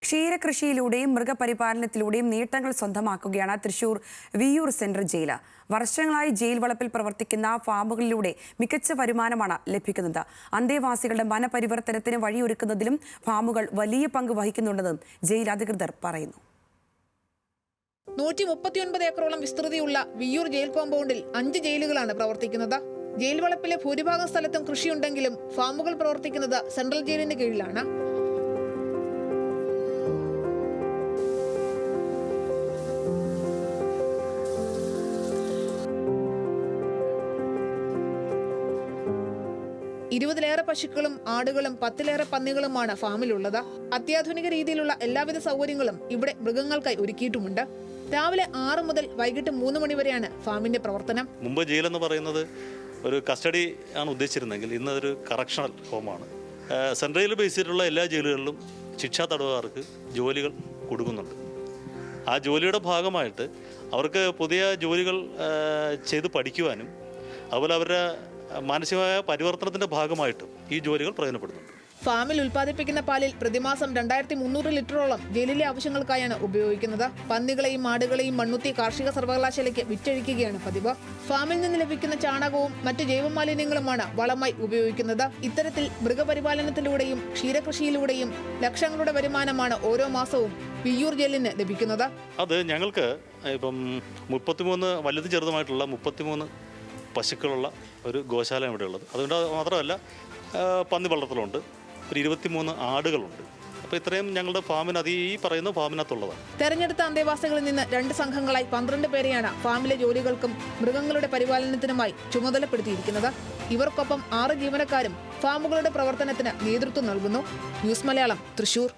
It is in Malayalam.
ക്ഷീരകൃഷിയിലൂടെയും മൃഗപരിപാലനത്തിലൂടെയും നേട്ടങ്ങൾ സ്വന്തമാക്കുകയാണ് തൃശൂർ വിയ്യൂർ സെൻട്രൽ ജയിൽ. വർഷങ്ങളായി ജയിൽ വളപ്പിൽ പ്രവർത്തിക്കുന്ന ഫാമുകളിലൂടെ മികച്ച വരുമാനമാണ് ലഭിക്കുന്നത്. അന്തേവാസികളുടെ മനപരിവർത്തനത്തിന് വഴിയൊരുക്കുന്നതിലും ഫാമുകൾ വലിയ പങ്ക് വഹിക്കുന്നുണ്ടെന്നും ജയിൽ അധികൃതർ പറയുന്നു. 139 ഏക്കറോളം വിസ്തൃതിയുള്ള വിയ്യൂർ ജയിൽ കോമ്പൗണ്ടിൽ 5 ജയിലുകളാണ് പ്രവർത്തിക്കുന്നത്. ജയിൽ വളപ്പിലെ ഭൂരിഭാഗം സ്ഥലത്തും കൃഷിയുണ്ടെങ്കിലും ഫാമുകൾ പ്രവർത്തിക്കുന്നത് സെൻട്രൽ ജയിലിന് കീഴിലാണ്. ലേറെ പശുക്കളും ആടുകളും 10ലേറെ പന്നികളുമാണ് ഫാമിലുള്ളത്. അത്യാധുനിക രീതിയിലുള്ള എല്ലാവിധ സൗകര്യങ്ങളും ഇവിടെ മൃഗങ്ങൾക്കായി ഒരുക്കിയിട്ടുമുണ്ട്. രാവിലെ 6 മുതൽ വൈകിട്ട് 3 മണി വരെയാണ് ഫാമിന്റെ പ്രവർത്തനം. മുമ്പ് ജയിലെന്ന് പറയുന്നത് ഒരു കസ്റ്റഡി ആണ് ഉദ്ദേശിച്ചിരുന്നെങ്കിൽ ഇന്ന് ഒരു കറക്ഷണൽ ഹോമാണ്. സെൻട്രൽ ബേസ് ചെയ്തിട്ടുള്ള എല്ലാ ജയിലുകളിലും ശിക്ഷാ തടവുകാർക്ക് ജോലികൾ കൊടുക്കുന്നുണ്ട്. ആ ജോലിയുടെ ഭാഗമായിട്ട് അവർക്ക് പുതിയ ജോലികൾ ചെയ്ത് പഠിക്കുവാനും അതുപോലെ അവരുടെ മാനസികമായ പരിവർത്തനത്തിന്റെ ഭാഗമായിട്ടും ഈ ജോലികൾ പ്രയോജനപ്പെടുന്നുണ്ട്. ഫാമിൽ ഉൽപ്പാദിപ്പിക്കുന്ന പാലിൽ പ്രതിമാസം 2300 ലിറ്ററോളം ജയിലിലെ ആവശ്യങ്ങൾക്കായാണ് ഉപയോഗിക്കുന്നത്. പന്നികളെയും ആടുകളെയും മണ്ണുത്തി കാർഷിക സർവകലാശാലയ്ക്ക് വിറ്റഴിക്കുകയാണ് പതിവ്. ഫാമിൽ നിന്ന് ലഭിക്കുന്ന ചാണകവും മറ്റ് ജൈവമാലിന്യങ്ങളുമാണ് വളമായി ഉപയോഗിക്കുന്നത്. ഇത്തരത്തിൽ മൃഗപരിപാലനത്തിലൂടെയും ക്ഷീരകൃഷിയിലൂടെയും ലക്ഷങ്ങളുടെ വരുമാനമാണ് ഓരോ മാസവും വിയ്യൂർ ജയിലിന് ലഭിക്കുന്നത്. അത് ഞങ്ങൾക്ക് ഇപ്പം 33 വലുതും ചെറുതുമായിട്ടുള്ള 33 പശുക്കളുള്ള ഒരു ഗോശാലയാണ് ഇവിടെ ഉള്ളത്. അതുകൊണ്ട് മാത്രമല്ല പന്നി വളർത്തലുണ്ട്, ഒരു 23 ആടുകളുണ്ട്. അപ്പോൾ ഇത്രയും ഞങ്ങളുടെ ഫാമിന് ഈ പറയുന്ന ഫാമിനകത്തുള്ളതാണ്. തെരഞ്ഞെടുത്ത അന്തേവാസികളിൽ നിന്ന് 2 സംഘങ്ങളായി 12 പേരെയാണ് ഫാമിലെ ജോലികൾക്കും മൃഗങ്ങളുടെ പരിപാലനത്തിനുമായി ചുമതലപ്പെടുത്തിയിരിക്കുന്നത്. ഇവർക്കൊപ്പം 6 ജീവനക്കാരും ഫാമുകളുടെ പ്രവർത്തനത്തിന് നേതൃത്വം നൽകുന്നു. ന്യൂസ് മലയാളം, തൃശൂർ.